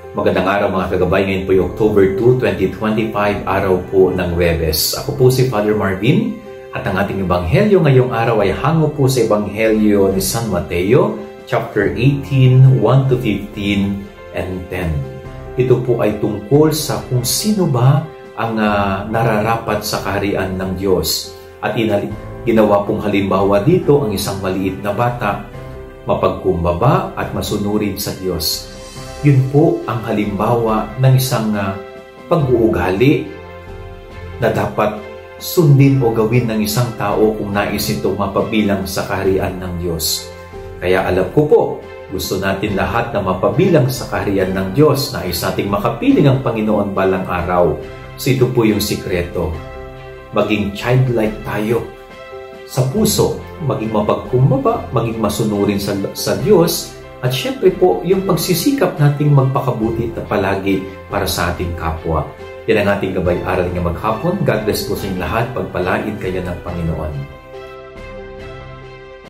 Magandang araw mga kagabay, ngayon po yung October 2, 2025, araw po ng Huwebes. Ako po si Father Marvin at ang ating ebanghelyo ngayong araw ay hango po sa ebanghelyo ni San Mateo, chapter 18, 1-15 and 10. Ito po ay tungkol sa kung sino ba ang nararapat sa kaharian ng Diyos. At ginawa pong halimbawa dito ang isang maliit na bata, mapagkumbaba at masunurin sa Diyos. Yun po ang halimbawa ng isang pag-uugali na dapat sundin o gawin ng isang tao kung nais ito mapabilang sa kaharian ng Diyos. Kaya alam ko po, gusto natin lahat na mapabilang sa kaharian ng Diyos, nais nating makapiling ang Panginoon balang araw. So ito po yung sikreto. Maging childlike tayo sa puso, maging mapagkumbaba, maging masunurin sa Diyos. At syempre po, yung pagsisikap nating magpakabuti na palagi para sa ating kapwa. Yan ang ating gabay-aral ng maghapon. God bless po sa inyong lahat. Pagpalain kayo ng Panginoon.